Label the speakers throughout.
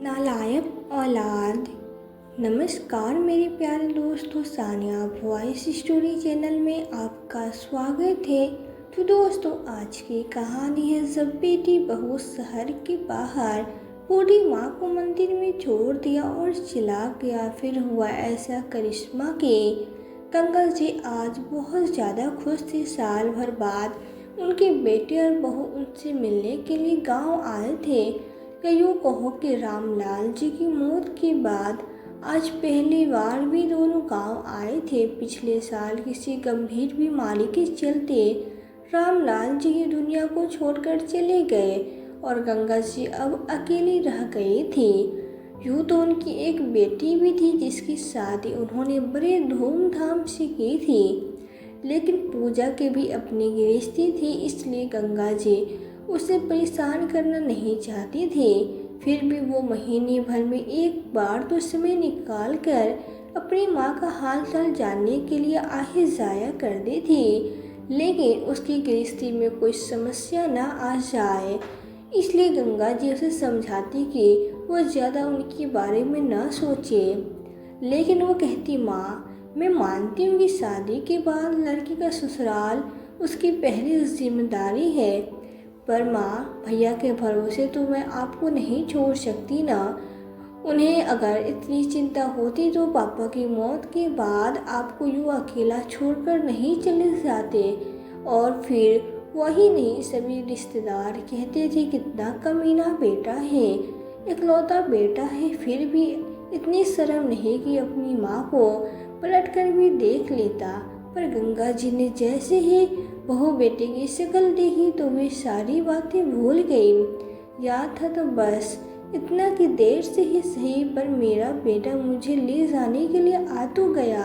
Speaker 1: नालायक औलाद। नमस्कार मेरे प्यारे दोस्तों, सानिया वॉइस स्टोरी चैनल में आपका स्वागत है। तो दोस्तों, आज की कहानी है जब बेटी बहू शहर के बाहर बूढ़ी माँ को मंदिर में छोड़ दिया और चला गया। फिर हुआ ऐसा करिश्मा कि कंगल जी आज बहुत ज़्यादा खुश थे। साल भर बाद उनके बेटे और बहू उनसे मिलने के लिए गांव आए थे। या यूँ कहो कि रामलाल जी की मौत के बाद आज पहली बार भी दोनों गांव आए थे। पिछले साल किसी गंभीर बीमारी के चलते रामलाल जी की दुनिया को छोड़कर चले गए और गंगा जी अब अकेली रह गई थी। यूँ तो उनकी एक बेटी भी थी जिसकी शादी उन्होंने बड़े धूमधाम से की थी, लेकिन पूजा की भी अपनी गृहस्थी थी, इसलिए गंगा जी उसे परेशान करना नहीं चाहती थी। फिर भी वो महीने भर में एक बार तो समय निकाल कर अपनी माँ का हाल चाल जानने के लिए आहे जाया करती थी, लेकिन उसकी गृहस्थी में कोई समस्या न आ जाए, इसलिए गंगा जी उसे समझाती कि वो ज़्यादा उनके बारे में न सोचे। लेकिन वो कहती, माँ मैं मानती हूँ कि शादी के बाद लड़की का ससुराल उसकी पहली जिम्मेदारी है, पर माँ भैया के भरोसे तो मैं आपको नहीं छोड़ सकती ना। उन्हें अगर इतनी चिंता होती तो पापा की मौत के बाद आपको यूँ अकेला छोड़कर नहीं चले जाते। और फिर वही नहीं, सभी रिश्तेदार कहते थे कितना कमीना बेटा है, इकलौता बेटा है, फिर भी इतनी शर्म नहीं कि अपनी माँ को पलट कर भी देख लेता। पर गंगा जी ने जैसे ही बहू बेटे की शक्ल देखी तो वे सारी बातें भूल गई। याद था तो बस इतना कि देर से ही सही, पर मेरा बेटा मुझे ले जाने के लिए आ तो गया।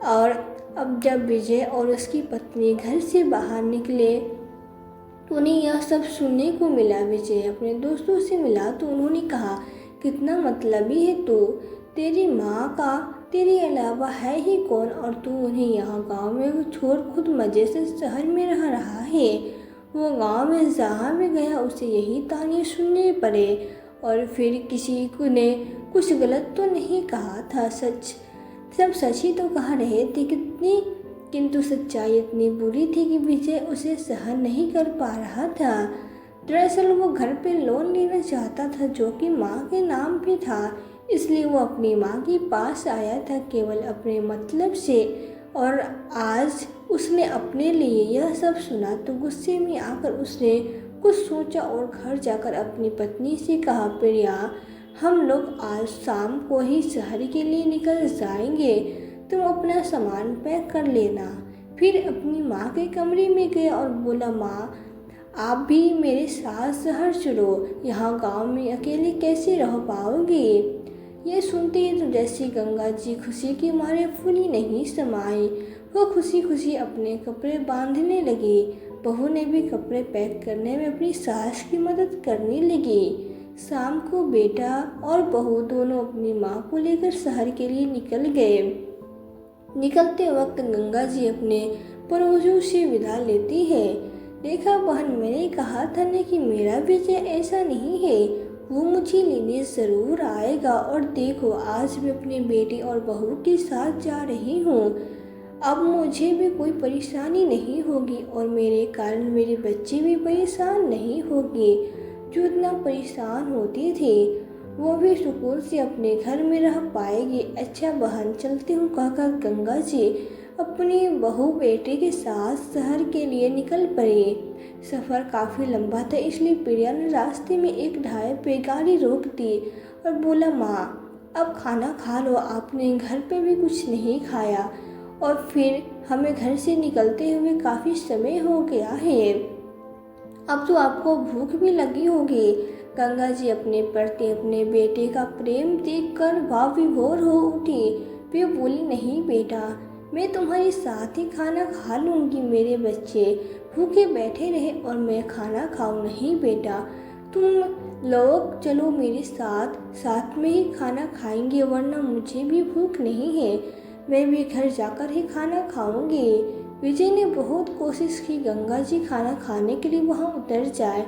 Speaker 1: और अब जब विजय और उसकी पत्नी घर से बाहर निकले तो उन्हें यह सब सुनने को मिला। विजय अपने दोस्तों से मिला तो उन्होंने कहा, कितना मतलबी है तू, तेरी माँ का तेरे अलावा है ही कौन, और तू उन्हें यहाँ गांव में छोड़ खुद मज़े से शहर में रह रहा है। वो गांव में जहाँ भी गया उसे यही ताने सुनने पड़े, और फिर किसी को ने कुछ गलत तो नहीं कहा था, सब सच ही तो कह रहे थे। किंतु सच्चाई इतनी बुरी थी कि विजय उसे सहन नहीं कर पा रहा था। दरअसल वो घर पे लोन लेना चाहता था जो कि माँ के नाम पे था, इसलिए वो अपनी माँ के पास आया था केवल अपने मतलब से। और आज उसने अपने लिए यह सब सुना तो गुस्से में आकर उसने कुछ सोचा और घर जाकर अपनी पत्नी से कहा, प्रिया हम लोग आज शाम को ही शहर के लिए निकल जाएंगे, तुम अपना सामान पैक कर लेना। फिर अपनी माँ के कमरे में गया और बोला, माँ आप भी मेरे साथ शहर चलो, यहाँ गांव में अकेले कैसे रह पाओगे। ये सुनते ही तो जैसी गंगा जी खुशी के मारे फूली नहीं समाई। वो खुशी खुशी अपने कपड़े बांधने लगी। बहू ने भी कपड़े पैक करने में अपनी सास की मदद करने लगी। शाम को बेटा और बहू दोनों अपनी माँ को लेकर शहर के लिए निकल गए। निकलते वक्त गंगा जी अपने पड़ोसियों से विदा लेती है। देखा बहन, मैंने कहा था न कि मेरा विजय ऐसा नहीं है, वो मुझे लेने ज़रूर आएगा। और देखो आज मैं अपने बेटे और बहू के साथ जा रही हूँ, अब मुझे भी कोई परेशानी नहीं होगी और मेरे कारण मेरे बच्चे भी परेशान नहीं होंगे जो इतना परेशान होती थी। वो भी सुकून से अपने घर में रह पाएगी। अच्छा बहन चलती हूँ, कहकर गंगा जी अपनी बहू बेटे के साथ शहर के लिए निकल पड़ी। सफ़र काफ़ी लंबा था, इसलिए प्रिया ने रास्ते में एक ढाबे पे गाड़ी रोक दी और बोला, माँ अब खाना खा लो, आपने घर पे भी कुछ नहीं खाया और फिर हमें घर से निकलते हुए काफ़ी समय हो गया है, अब तो आपको भूख भी लगी होगी। गंगा जी अपने प्रति अपने बेटे का प्रेम देखकर भाव विभोर हो उठी। वे बोली, नहीं बेटा, मैं तुम्हारे साथ ही खाना खा लूँगी, मेरे बच्चे भूखे बैठे रहे और मैं खाना खाऊँ। नहीं बेटा, तुम लोग चलो मेरे साथ, साथ में ही खाना खाएंगे, वरना मुझे भी भूख नहीं है, मैं भी घर जाकर ही खाना खाऊंगी। विजय ने बहुत कोशिश की गंगा जी खाना खाने के लिए वहाँ उतर जाए,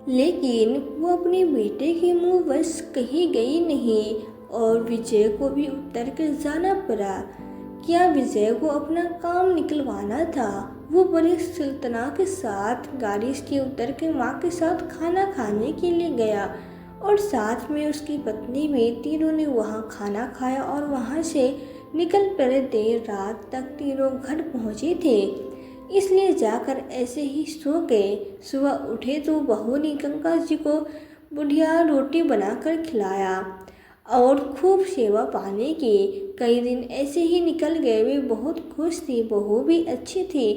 Speaker 1: लेकिन वो अपने बेटे के मुंह बस कहीं गई नहीं और विजय को भी उतर कर जाना पड़ा। क्या विजय को अपना काम निकलवाना था? वो बड़ी सल्तना के साथ गाड़ी से उतर कर माँ के साथ खाना खाने के लिए गया और साथ में उसकी पत्नी भी। तीनों ने वहाँ खाना खाया और वहाँ से निकल पड़े। देर रात तक तीनों घर पहुँचे थे, इसलिए जाकर ऐसे ही सो गए। सुबह उठे तो बहू ने गंगा जी को बुढ़िया रोटी बनाकर खिलाया और खूब सेवा पानी की। कई दिन ऐसे ही निकल गए। वे बहुत खुश थी, बहू भी अच्छी थी,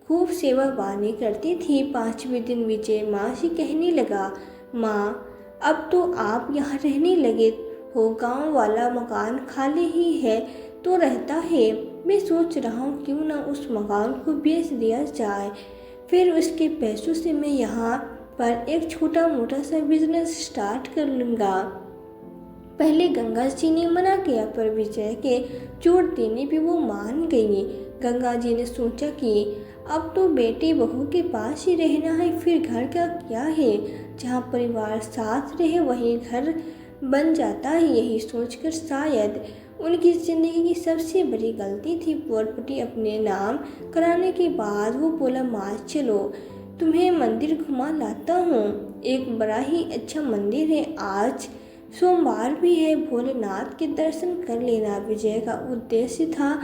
Speaker 1: खूब सेवा पानी करती थी। 5वें दिन विजय माँ से कहने लगा, माँ अब तो आप यहाँ रहने लगे हो, गांव वाला मकान खाली ही है तो रहता है। मैं सोच रहा हूँ क्यों ना उस मकान को बेच दिया जाए, फिर उसके पैसों से मैं यहाँ पर एक छोटा मोटा सा बिजनेस स्टार्ट कर लूँगा। पहले गंगा जी ने मना किया पर विजय के चोट देने पे वो मान गई। गंगा जी ने सोचा कि अब तो बेटी बहू के पास ही रहना है, फिर घर का क्या है, जहाँ परिवार साथ रहे वही घर बन जाता है। यही सोचकर शायद उनकी ज़िंदगी की सबसे बड़ी गलती थी। प्रॉपर्टी अपने नाम कराने के बाद वो बोला, माँ चलो तुम्हें मंदिर घुमा लाता हूँ, एक बड़ा ही अच्छा मंदिर है, आज सोमवार भी है, भोलेनाथ के दर्शन कर लेना। विजय का उद्देश्य था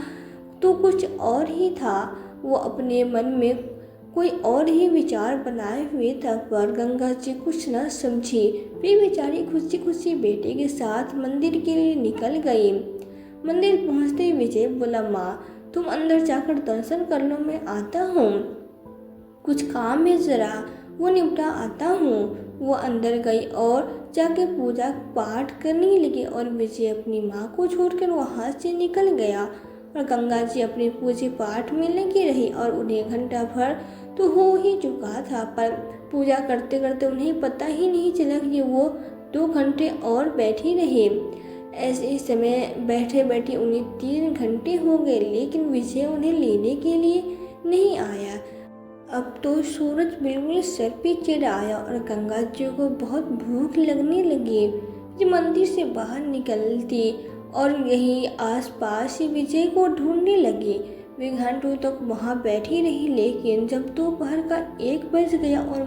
Speaker 1: तो कुछ और ही था। वो अपने मन में कोई और ही विचार बनाए हुए था, पर गंगा जी कुछ न समझी। वे बेचारी खुशी खुशी बेटे के साथ मंदिर के लिए निकल गई। मंदिर पहुंचते विजय बोला, माँ तुम अंदर जाकर दर्शन कर लो, मैं आता हूँ, कुछ काम है ज़रा वो निपटा आता हूँ। वो अंदर गई और जाके पूजा पाठ करने लगी और विजय अपनी माँ को छोड़कर वहाँ से निकल गया और गंगा जी अपने पूजा पाठ में लगी रही और उन्हें घंटा भर तो हो ही चुका था, पर पूजा करते करते उन्हें पता ही नहीं चला कि वो 2 घंटे और बैठी रही। ऐसे ही समय बैठे बैठे उन्हें 3 घंटे हो गए, लेकिन विजय उन्हें लेने के लिए नहीं आया। अब तो सूरज बिल्कुल सर पे चढ़ आया और गंगा जी को बहुत भूख लगने लगी। जो मंदिर से बाहर निकलती और यही आसपास ही विजय को ढूंढने लगी। वे घंटों तक वहाँ बैठी रही, लेकिन जब दोपहर का 1 बज गया और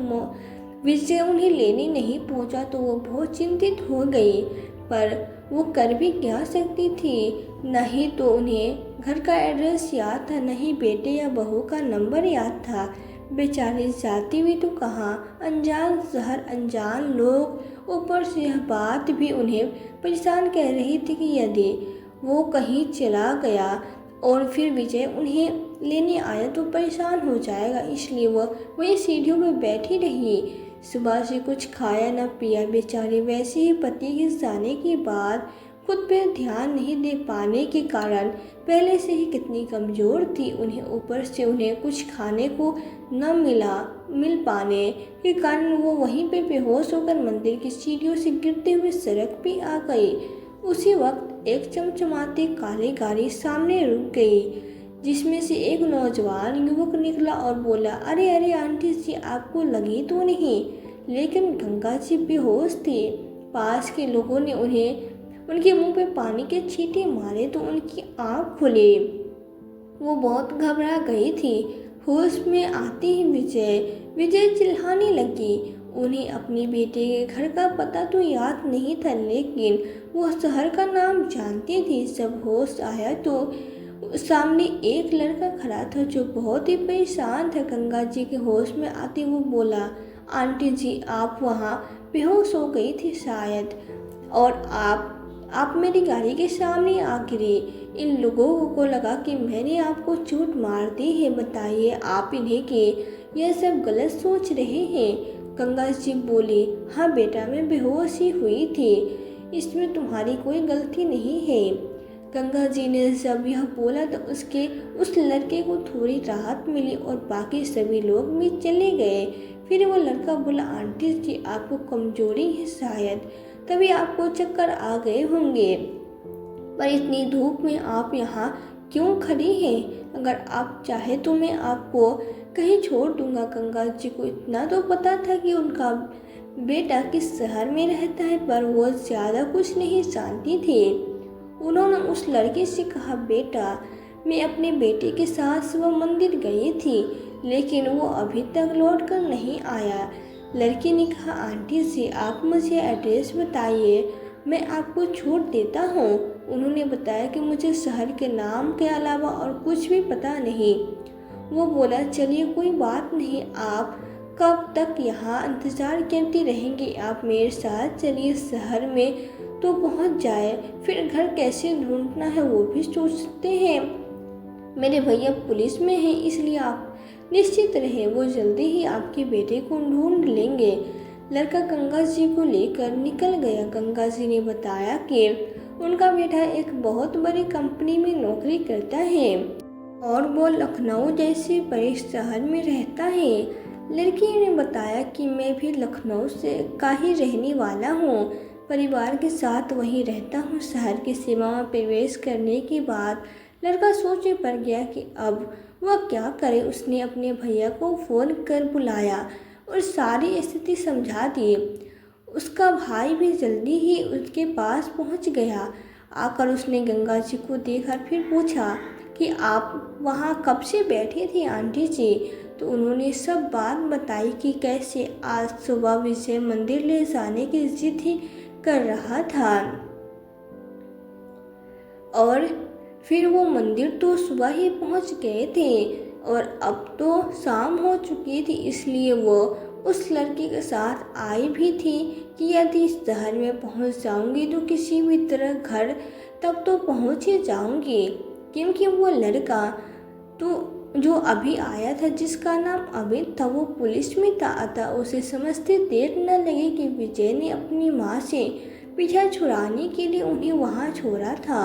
Speaker 1: विजय उन्हें लेने नहीं पहुँचा तो वो बहुत चिंतित हो गई। पर वो कर भी क्या सकती थी, नहीं तो उन्हें घर का एड्रेस याद था, नहीं बेटे या बहू का नंबर याद था। बेचारी जाती भी तो कहाँ, अनजान शहर अनजान लोग, ऊपर से यह बात भी उन्हें परेशान कर रही थी कि यदि वो कहीं चला गया और फिर विजय उन्हें लेने आया तो परेशान हो जाएगा, इसलिए वह वही सीढ़ियों में बैठी रही। सुबह से कुछ खाया न पिया। बेचारी वैसे ही पति के जाने के बाद खुद पे ध्यान नहीं दे पाने के कारण पहले से ही कितनी कमज़ोर थी, उन्हें ऊपर से उन्हें कुछ खाने को न मिल पाने के कारण वो वहीं पे बेहोश होकर मंदिर की सीढ़ियों से गिरते हुए सड़क पे आ गई। उसी वक्त एक चमचमाती काली गाड़ी सामने रुक गई, जिसमें से एक नौजवान युवक निकला और बोला, अरे अरे आंटी जी, आपको लगी तो नहीं? लेकिन गंगा जी बेहोश थी। पास के लोगों ने उनके मुंह पे पानी के छींटे मारे तो उनकी आँख खुली। वो बहुत घबरा गई थी। होश में आते ही विजय चिल्लाने लगी। उन्हें अपने बेटे के घर का पता तो याद नहीं था, लेकिन वो शहर का नाम जानती थी। जब होश आया तो सामने एक लड़का खड़ा था जो बहुत ही परेशान था। गंगा जी के होश में आते वो बोला, आंटी जी आप वहाँ बेहोश हो गई थी शायद, और आप मेरी गाड़ी के सामने आ गिरी। इन लोगों को लगा कि मैंने आपको चोट मार दी है। बताइए आप इन्हें कि यह सब गलत सोच रहे हैं। गंगा जी बोली, हाँ बेटा, मैं बेहोश ही हुई थी, इसमें तुम्हारी कोई गलती नहीं है। गंगा जी ने जब यह बोला तो उस लड़के को थोड़ी राहत मिली और बाकी सभी लोग भी चले गए। फिर वो लड़का बोला, आंटी जी आपको कमजोरी है शायद, तभी आपको चक्कर आ गए होंगे, पर इतनी धूप में आप यहाँ क्यों खड़ी हैं? अगर आप चाहे तो मैं आपको कहीं छोड़ दूंगा। गंगा जी को इतना तो पता था कि उनका बेटा किस शहर में रहता है, पर वो ज़्यादा कुछ नहीं जानती थी। उन्होंने उस लड़के से कहा, बेटा मैं अपने बेटे के साथ सुबह मंदिर गई थी, लेकिन वो अभी तक लौट कर नहीं आया। लड़की ने कहा, आंटी जी आप मुझे एड्रेस बताइए, मैं आपको छोड़ देता हूँ। उन्होंने बताया कि मुझे शहर के नाम के अलावा और कुछ भी पता नहीं। वो बोला, चलिए कोई बात नहीं, आप कब तक यहाँ इंतज़ार करती रहेंगी, आप मेरे साथ चलिए, शहर में तो पहुँच जाए, फिर घर कैसे ढूंढना है वो भी सोच सकते हैं। मेरे भैया पुलिस में हैं, इसलिए आप निश्चित रहे, वो जल्दी ही आपके बेटे को ढूंढ लेंगे। लड़का गंगा जी को लेकर निकल गया। गंगा जी ने बताया कि उनका बेटा एक बहुत बड़ी कंपनी में नौकरी करता है और वो लखनऊ जैसे बड़े शहर में रहता है। लड़की ने बताया कि मैं भी लखनऊ से का ही रहने वाला हूँ, परिवार के साथ वहीं रहता हूँ। शहर की सीमा में प्रवेश करने के बाद लड़का सोच में पड़ गया कि अब वह क्या करे। उसने अपने भैया को फ़ोन कर बुलाया और सारी स्थिति समझा दी। उसका भाई भी जल्दी ही उसके पास पहुंच गया। आकर उसने गंगा जी को देखा, फिर पूछा कि आप वहाँ कब से बैठे थे आंटी जी। तो उन्होंने सब बात बताई कि कैसे आज सुबह विजय मंदिर ले जाने की जिद ही कर रहा था और फिर वो मंदिर तो सुबह ही पहुंच गए थे और अब तो शाम हो चुकी थी, इसलिए वो उस लड़के के साथ आई भी थी कि यदि शहर में पहुंच जाऊंगी तो किसी भी तरह घर तक तो पहुंच ही जाऊंगी, क्योंकि वो लड़का तो जो अभी आया था, जिसका नाम अमित था, वो पुलिस में था। अतः उसे समझते देर न लगे कि विजय ने अपनी माँ से पीछा छुड़ाने के लिए उन्हें वहाँ छोड़ा था।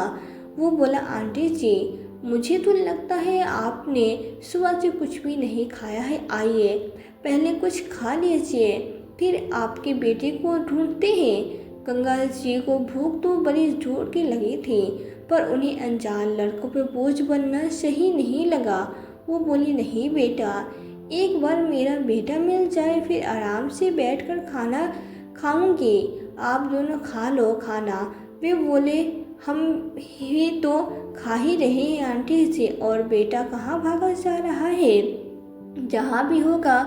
Speaker 1: वो बोला, आंटी जी मुझे तो लगता है आपने सुबह से कुछ भी नहीं खाया है, आइए पहले कुछ खा लीजिए, फिर आपके बेटे को ढूंढते हैं। गंगा जी को भूख तो बड़ी जोर की लगी थी, पर उन्हें अनजान लड़कों पर बोझ बनना सही नहीं लगा। वो बोली, नहीं बेटा, एक बार मेरा बेटा मिल जाए, फिर आराम से बैठकर खाना खाऊंगी, आप दोनों खा लो खाना। वे बोले, हम ही तो खा ही रहे हैं आंटी जी, और बेटा कहाँ भागा जा रहा है, जहाँ भी होगा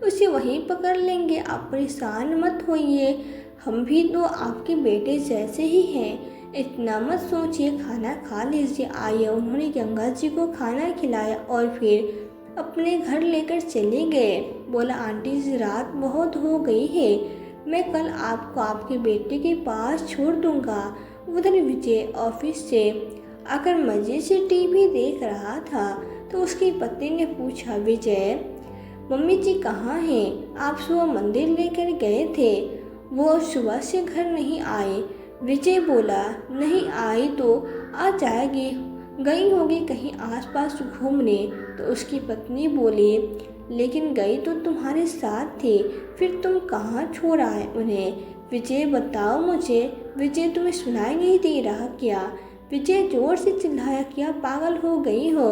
Speaker 1: उसे वहीं पकड़ लेंगे, आप परेशान मत होइए, हम भी तो आपके बेटे जैसे ही हैं, इतना मत सोचिए, खाना खा लीजिए, आइए। उन्होंने गंगा जी को खाना खिलाया और फिर अपने घर लेकर चले गए। बोला, आंटी जी रात बहुत हो गई है, मैं कल आपको आपके बेटे के पास छोड़ दूंगा। उधर विजय ऑफिस से आकर मजे से टीवी देख रहा था तो उसकी पत्नी ने पूछा, विजय मम्मी जी कहाँ हैं? आप सुबह मंदिर लेकर गए थे, वो सुबह से घर नहीं आए। विजय बोला, नहीं आई तो आ जाएगी, गई होगी कहीं आसपास घूमने। तो उसकी पत्नी बोली, लेकिन गई तो तुम्हारे साथ थी, फिर तुम कहाँ छोड़ आए उन्हें? विजय बताओ मुझे, विजय तुम्हें सुनाई नहीं दे रहा क्या? विजय जोर से चिल्लाया, क्या पागल हो गई हो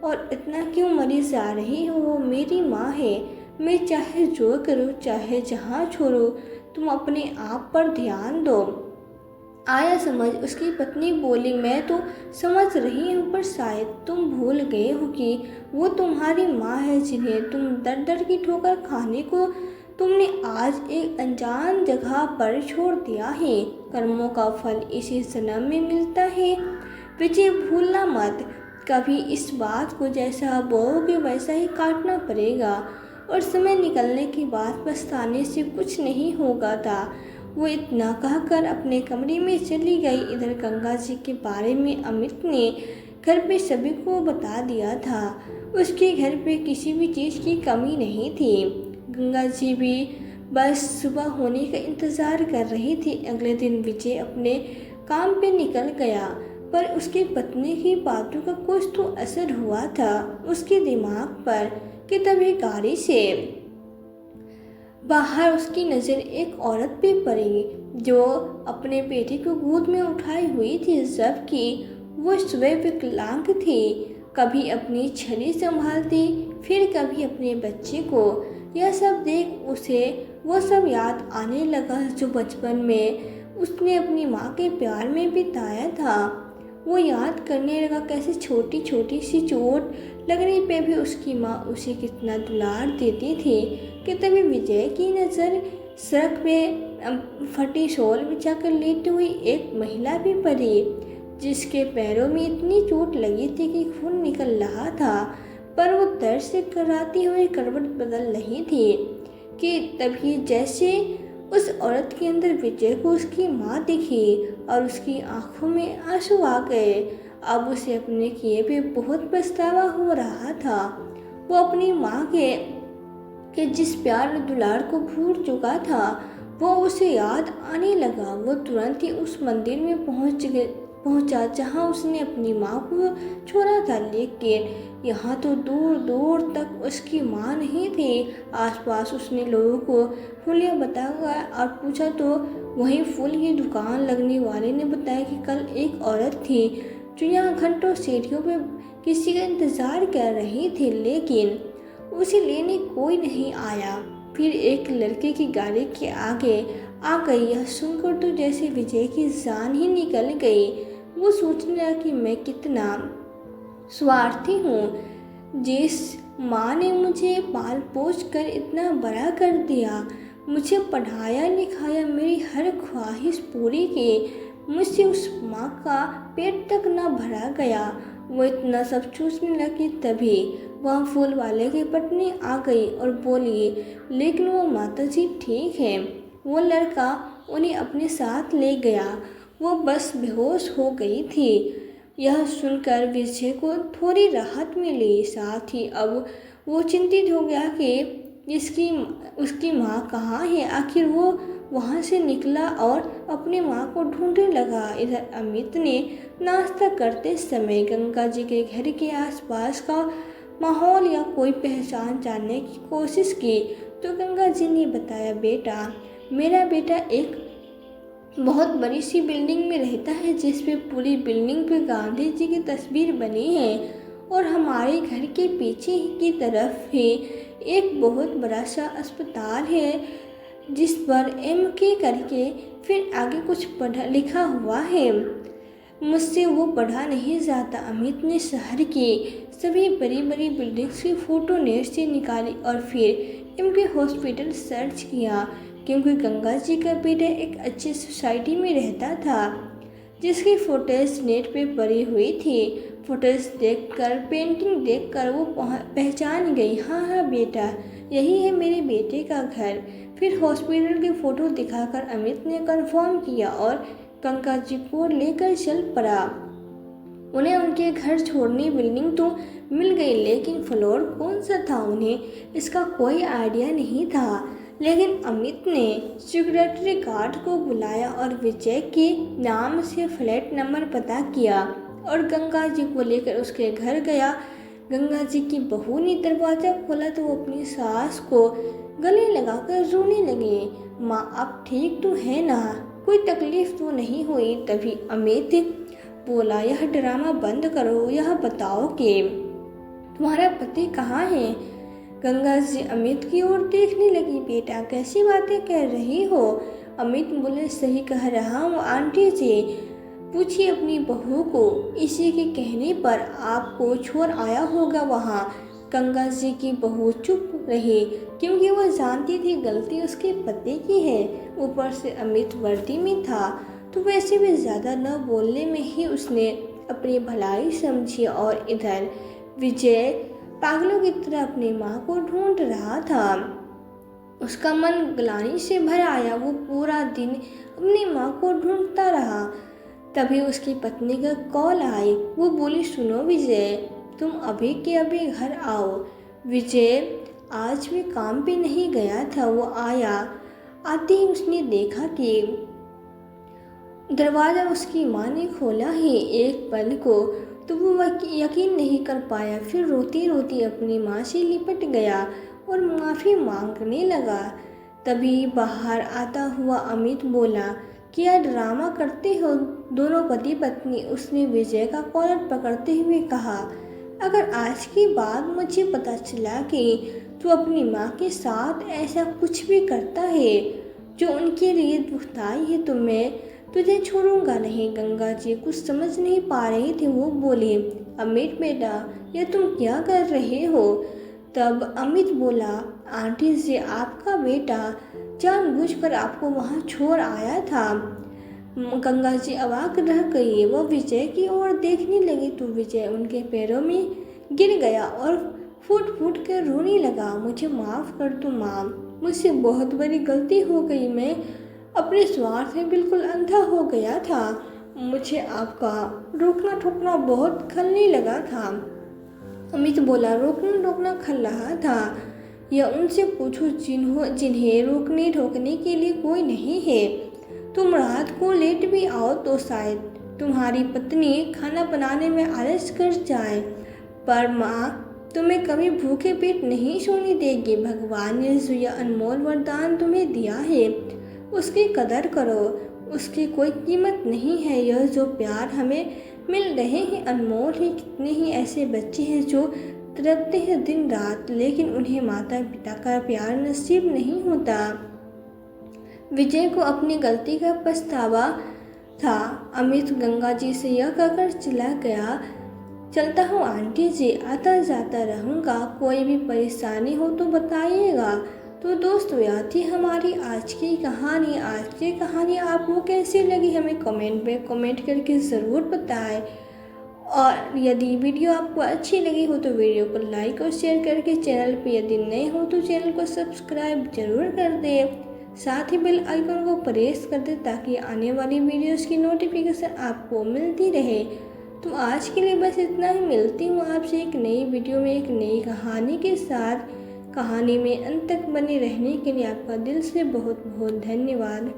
Speaker 1: और इतना क्यों मरी जा रही हो? वो मेरी माँ है, मैं चाहे जो करूँ चाहे जहाँ छोड़ूँ, तुम अपने आप पर ध्यान दो। आया समझ? उसकी पत्नी बोली, मैं तो समझ रही हूँ, पर शायद तुम भूल गए हो कि वो तुम्हारी माँ है, जिन्हें तुम दर दर की ठोकर खाने को तुमने आज एक अनजान जगह पर छोड़ दिया है। कर्मों का फल इसी जन्म में मिलता है, विजय भूलना मत। कभी इस बात को जैसा बोओगे वैसा ही काटना पड़ेगा, और समय निकलने के बाद पछताने से कुछ नहीं होगा था। वो इतना कहकर अपने कमरे में चली गई। इधर गंगा जी के बारे में अमित ने घर पे सभी को बता दिया था। उसके घर पे किसी भी चीज़ की कमी नहीं थी। गंगा जी भी बस सुबह होने का इंतज़ार कर रही थी। अगले दिन विजय अपने काम पे निकल गया, पर उसकी पत्नी की बातों का कुछ तो असर हुआ था उसके दिमाग पर कि तभी गाड़ी से बाहर उसकी नज़र एक औरत पे पड़ी जो अपने बेटे को गोद में उठाई हुई थी, जबकि वो सुबह विकलांग थी। कभी अपनी छड़ी संभालती, फिर कभी अपने बच्चे को। यह सब देख उसे वो सब याद आने लगा जो बचपन में उसने अपनी माँ के प्यार में बिताया था। वो याद करने लगा कैसे छोटी छोटी सी चोट लगने पे भी उसकी माँ उसे कितना दुलार देती थी कि तभी विजय की नज़र सड़क पे फटी शॉल बिछाकर लेटी हुई एक महिला भी पड़ी, जिसके पैरों में इतनी चोट लगी थी कि खून निकल रहा था, पर वो दर्द से कराती हुई करवट बदल रही थी कि तभी जैसे उस औरत के अंदर विजय को उसकी माँ दिखी और उसकी आंखों में आंसू आ गए। अब उसे अपने किए पे बहुत पछतावा हो रहा था। वो अपनी माँ के जिस प्यार और दुलार को भूल चुका था वो उसे याद आने लगा। वो तुरंत ही उस मंदिर में पहुंचा जहां उसने अपनी माँ को छोड़ा था, लेकिन यहाँ तो दूर दूर तक उसकी माँ नहीं थी। आसपास उसने लोगों को हुलिया बताया और पूछा तो वहीं फूल की दुकान लगने वाले ने बताया कि कल एक औरत थी जो यहाँ घंटों सीढ़ियों पे किसी का इंतजार कर रही थी, लेकिन उसे लेने कोई नहीं आया। फिर एक लड़के की गाड़ी के आगे आ गई। यह सुनकर तो जैसे विजय की जान ही निकल गई। वो सोचने लगा कि मैं कितना स्वार्थी हूँ। जिस माँ ने मुझे पाल पोस कर इतना बड़ा कर दिया, मुझे पढ़ाया लिखाया, मेरी हर ख्वाहिश पूरी की, मुझसे उस माँ का पेट तक ना भरा गया। वो इतना सब सोचने लगी तभी वह फूल वाले की पत्नी आ गई और बोली, लेकिन वो माताजी ठीक है। वो लड़का उन्हें अपने साथ ले गया। वो बस बेहोश हो गई थी। यह सुनकर विजय को थोड़ी राहत मिली। साथ ही अब वो चिंतित हो गया कि उसकी माँ कहाँ है। आखिर वो वहाँ से निकला और अपनी माँ को ढूंढने लगा। इधर अमित ने नाश्ता करते समय गंगा जी के घर के आसपास का माहौल या कोई पहचान जानने की कोशिश की तो गंगा जी ने बताया, बेटा, मेरा बेटा एक बहुत बड़ी सी बिल्डिंग में रहता है जिसपे पूरी बिल्डिंग पे गांधी जी की तस्वीर बनी है और हमारे घर के पीछे की तरफ ही एक बहुत बड़ा सा अस्पताल है जिस पर MK करके फिर आगे कुछ पढ़ा लिखा हुआ है। मुझसे वो पढ़ा नहीं जाता। अमित ने शहर की सभी बड़ी बड़ी बिल्डिंग्स की फ़ोटो नेट से निकाली और फिर MK हॉस्पिटल सर्च किया, क्योंकि गंगा जी का बेटा एक अच्छी सोसाइटी में रहता था जिसकी फोटोज नेट पे पड़ी हुई थी। फोटोज देखकर, पेंटिंग देखकर वो पहचान गई, हाँ बेटा, यही है मेरे बेटे का घर। फिर हॉस्पिटल की फ़ोटो दिखाकर अमित ने कंफर्म किया और गंगा जी को लेकर चल पड़ा। उन्हें उनके घर छोड़ने बिल्डिंग तो मिल गई, लेकिन फ्लोर कौन सा था उन्हें इसका कोई आइडिया नहीं था। लेकिन अमित ने सिक्योरिटी गार्ड को बुलाया और विजय के नाम से फ्लैट नंबर पता किया और गंगा जी को लेकर उसके घर गया। गंगा जी की बहू ने दरवाज़ा खोला तो वो अपनी सास को गले लगाकर रोने लगी, माँ आप ठीक तो है ना, कोई तकलीफ तो नहीं हुई। तभी अमित बोला, यह ड्रामा बंद करो, यह बताओ कि तुम्हारा पति कहाँ है। गंगा जी अमित की ओर देखने लगी, बेटा कैसी बातें कह रही हो। अमित बोले, सही कह रहा हूँ आंटी जी, पूछिए अपनी बहू को, इसी के कहने पर आपको छोड़ आया होगा वहाँ। गंगा जी की बहू चुप रही क्योंकि वह जानती थी गलती उसके पति की है। ऊपर से अमित वर्दी में था तो वैसे भी ज़्यादा न बोलने में ही उसने अपनी भलाई समझी। और इधर विजय पागलों की तरह अपनी माँ को ढूंढ रहा था। उसका मन ग्लानि से भर आया। वो पूरा दिन अपनी माँ को ढूंढता रहा। तभी उसकी पत्नी का कॉल आई। वो बोली, सुनो विजय, तुम अभी के अभी घर आओ। विजय आज भी काम पे नहीं गया था। वो आया, आते ही उसने देखा कि दरवाज़ा उसकी माँ ने खोला है। एक पल को तो वो यकीन नहीं कर पाया, फिर रोती रोती अपनी माँ से लिपट गया और माफ़ी मांगने लगा। तभी बाहर आता हुआ अमित बोला, क्या ड्रामा करते हो दोनों पति पत्नी। उसने विजय का कॉलर पकड़ते हुए कहा, अगर आज के बाद मुझे पता चला कि तू अपनी माँ के साथ ऐसा कुछ भी करता है जो उनके लिए दुखदाई है तो मैं तुझे छोड़ूंगा नहीं। गंगा जी कुछ समझ नहीं पा रहे थे। वो बोले, अमित बेटा ये तुम क्या कर रहे हो? तब अमित बोला, आंटी जी आपका बेटा जानबूझकर आपको वहाँ छोड़ आया था। गंगा जी अवाक रह गई। वह विजय की ओर देखने लगी तो विजय उनके पैरों में गिर गया और फूट फूट कर रोने लगा। मुझे माफ़ कर दो माँ, मुझसे बहुत बड़ी गलती हो गई। मैं अपने स्वार्थ में बिल्कुल अंधा हो गया था। मुझे आपका रोकना ठोकना बहुत खलने लगा था। अमित बोला, रोकना टोकना खल रहा था या उनसे पूछो जिन्हें रोकने ठोकने के लिए कोई नहीं है। तुम रात को लेट भी आओ तो शायद तुम्हारी पत्नी खाना बनाने में आलस कर जाए, पर माँ तुम्हें कभी भूखे पेट नहीं सोने देगी। भगवान ने जो यह अनमोल वरदान तुम्हें दिया है उसकी कदर करो, उसकी कोई कीमत नहीं है। यह जो प्यार हमें मिल रहे हैं अनमोल है। कितने ही ऐसे बच्चे हैं जो तड़पते हैं दिन रात, लेकिन उन्हें माता पिता का प्यार नसीब नहीं होता। विजय को अपनी गलती का पछतावा था। अमित गंगा जी से यह कहकर चला गया, चलता हूँ आंटी जी, आता जाता रहूँगा, कोई भी परेशानी हो तो बताइएगा। तो दोस्तों यह थी हमारी आज की कहानी। आज की कहानी आपको कैसी लगी हमें कमेंट में कमेंट करके ज़रूर बताएं। और यदि वीडियो आपको अच्छी लगी हो तो वीडियो को लाइक और शेयर करके चैनल पर यदि नए हो तो चैनल को सब्सक्राइब जरूर कर दें। साथ ही बेल आइकन को प्रेस कर दें ताकि आने वाली वीडियोस की नोटिफिकेशन आपको मिलती रहे। तो आज के लिए बस इतना ही। मिलती हूँ आपसे एक नई वीडियो में एक नई कहानी के साथ। कहानी में अंत तक बने रहने के लिए आपका दिल से बहुत बहुत धन्यवाद।